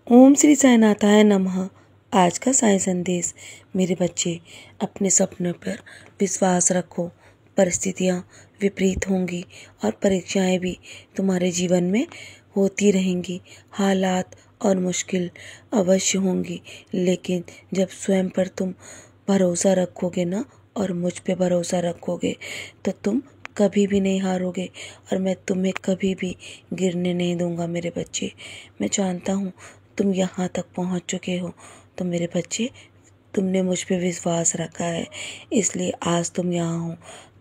ओम श्री साईनाथाय नमः। आज का साई संदेश। मेरे बच्चे, अपने सपनों पर विश्वास रखो। परिस्थितियाँ विपरीत होंगी और परीक्षाएं भी तुम्हारे जीवन में होती रहेंगी। हालात और मुश्किल अवश्य होंगी, लेकिन जब स्वयं पर तुम भरोसा रखोगे ना और मुझ पे भरोसा रखोगे तो तुम कभी भी नहीं हारोगे और मैं तुम्हें कभी भी गिरने नहीं दूंगा। मेरे बच्चे, मैं जानता हूँ तुम यहाँ तक पहुँच चुके हो, तो मेरे बच्चे तुमने मुझ पे विश्वास रखा है, इसलिए आज तुम यहाँ हो।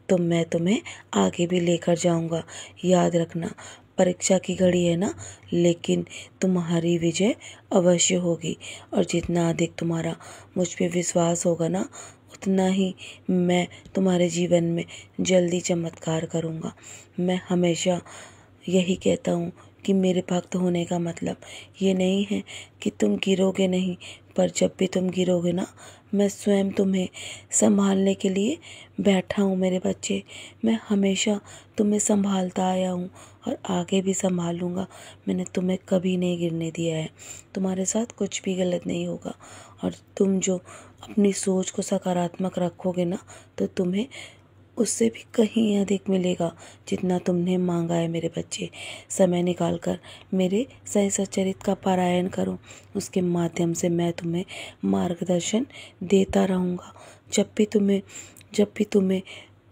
तो मैं तुम्हें आगे भी लेकर जाऊँगा। याद रखना, परीक्षा की घड़ी है ना, लेकिन तुम्हारी विजय अवश्य होगी। और जितना अधिक तुम्हारा मुझ पे विश्वास होगा ना, उतना ही मैं तुम्हारे जीवन में जल्दी चमत्कार करूँगा। मैं हमेशा यही कहता हूँ कि मेरे भक्त होने का मतलब ये नहीं है कि तुम गिरोगे नहीं, पर जब भी तुम गिरोगे ना, मैं स्वयं तुम्हें संभालने के लिए बैठा हूँ। मेरे बच्चे, मैं हमेशा तुम्हें संभालता आया हूँ और आगे भी संभालूंगा। मैंने तुम्हें कभी नहीं गिरने दिया है। तुम्हारे साथ कुछ भी गलत नहीं होगा और तुम जो अपनी सोच को सकारात्मक रखोगे ना, तो तुम्हें उससे भी कहीं अधिक मिलेगा जितना तुमने मांगा है। मेरे बच्चे, समय निकाल कर मेरे सही सच्चरित का पारायण करो। उसके माध्यम से मैं तुम्हें मार्गदर्शन देता रहूँगा। जब भी तुम्हें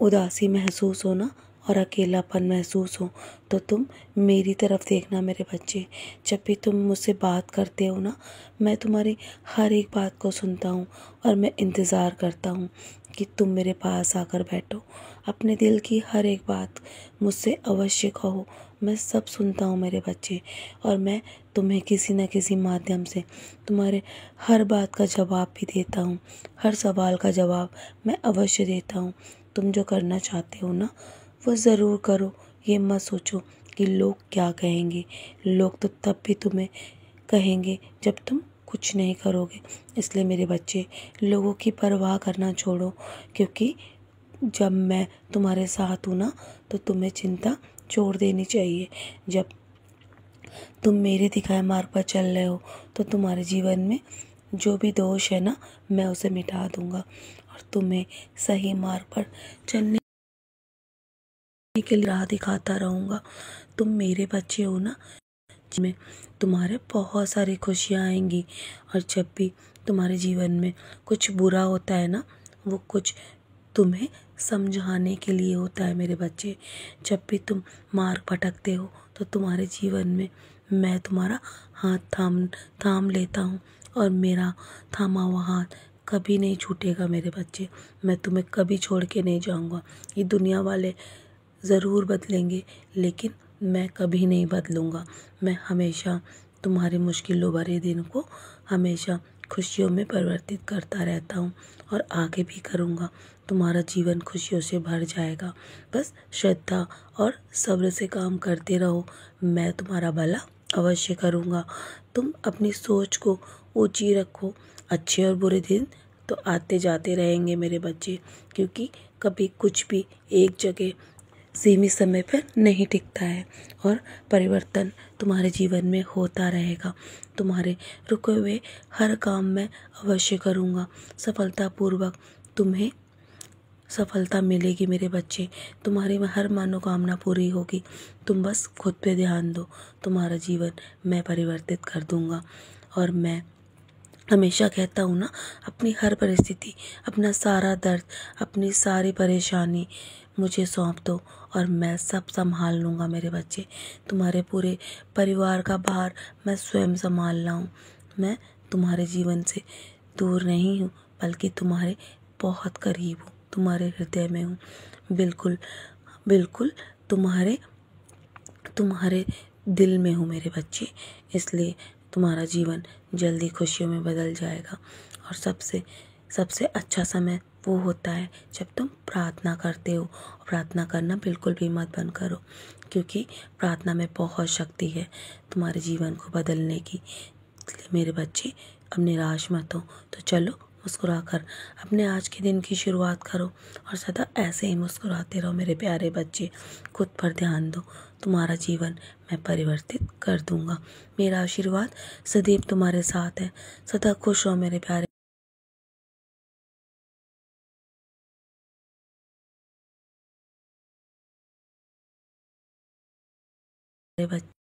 उदासी महसूस हो ना और अकेलापन महसूस हो, तो तुम मेरी तरफ देखना। मेरे बच्चे, जब भी तुम मुझसे बात करते हो ना, मैं तुम्हारी हर एक बात को सुनता हूँ और मैं इंतज़ार करता हूँ कि तुम मेरे पास आकर बैठो। अपने दिल की हर एक बात मुझसे अवश्य कहो, मैं सब सुनता हूँ मेरे बच्चे। और मैं तुम्हें किसी न किसी माध्यम से तुम्हारे हर बात का जवाब भी देता हूँ। हर सवाल का जवाब मैं अवश्य देता हूँ। तुम जो करना चाहते हो ना, वो ज़रूर करो। ये मत सोचो कि लोग क्या कहेंगे। लोग तो तब भी तुम्हें कहेंगे जब तुम कुछ नहीं करोगे। इसलिए मेरे बच्चे, लोगों की परवाह करना छोड़ो, क्योंकि जब मैं तुम्हारे साथ हूँ ना, तो तुम्हें चिंता छोड़ देनी चाहिए। जब तुम मेरे दिखाए मार्ग पर चल रहे हो, तो तुम्हारे जीवन में जो भी दोष है ना, मैं उसे मिटा दूंगा और तुम्हें सही मार्ग पर चलने के लिए राह दिखाता रहूँगा। तुम मेरे बच्चे हो ना, जिसमें तुम्हारे बहुत सारी खुशियाँ आएंगी। और जब भी तुम्हारे जीवन में कुछ बुरा होता है ना, वो कुछ तुम्हें समझाने के लिए होता है। मेरे बच्चे, जब भी तुम मार्ग भटकते हो, तो तुम्हारे जीवन में मैं तुम्हारा हाथ थाम थाम लेता हूँ और मेरा थामा हुआ हाथ कभी नहीं छूटेगा। मेरे बच्चे, मैं तुम्हें कभी छोड़ के नहीं जाऊँगा। ये दुनिया वाले ज़रूर बदलेंगे, लेकिन मैं कभी नहीं बदलूँगा। मैं हमेशा तुम्हारे मुश्किलों भरे दिन को हमेशा खुशियों में परिवर्तित करता रहता हूँ और आगे भी करूँगा। तुम्हारा जीवन खुशियों से भर जाएगा। बस श्रद्धा और सब्र से काम करते रहो, मैं तुम्हारा भला अवश्य करूँगा। तुम अपनी सोच को ऊंची रखो। अच्छे और बुरे दिन तो आते जाते रहेंगे मेरे बच्चे, क्योंकि कभी कुछ भी एक जगह सीमित समय पर नहीं टिकता है और परिवर्तन तुम्हारे जीवन में होता रहेगा। तुम्हारे रुके हुए हर काम में अवश्य करूँगा। सफलतापूर्वक तुम्हें सफलता मिलेगी मेरे बच्चे। तुम्हारी हर मनोकामना पूरी होगी। तुम बस खुद पे ध्यान दो, तुम्हारा जीवन मैं परिवर्तित कर दूँगा। और मैं हमेशा कहता हूँ ना, अपनी हर परिस्थिति, अपना सारा दर्द, अपनी सारी परेशानी मुझे सौंप दो और मैं सब संभाल लूँगा। मेरे बच्चे, तुम्हारे पूरे परिवार का भार मैं स्वयं संभाल रहा हूँ। मैं तुम्हारे जीवन से दूर नहीं हूँ, बल्कि तुम्हारे बहुत करीब हूँ, तुम्हारे हृदय में हूँ। बिल्कुल बिल्कुल तुम्हारे तुम्हारे दिल में हूँ मेरे बच्चे। इसलिए तुम्हारा जीवन जल्दी खुशियों में बदल जाएगा। और सबसे सबसे अच्छा समय वो होता है जब तुम प्रार्थना करते हो। प्रार्थना करना बिल्कुल भी मत बंद करो, क्योंकि प्रार्थना में बहुत शक्ति है तुम्हारे जीवन को बदलने की। इसलिए मेरे बच्चे, अब निराश मत हो। तो चलो, मुस्कुराकर अपने आज के दिन की शुरुआत करो और सदा ऐसे ही मुस्कुराते रहो मेरे प्यारे बच्चे। खुद पर ध्यान दो। तुम्हारा जीवन मैं परिवर्तित कर दूंगा। मेरा आशीर्वाद सदैव तुम्हारे साथ है। सदा खुश रहो मेरे प्यारे बच्चे।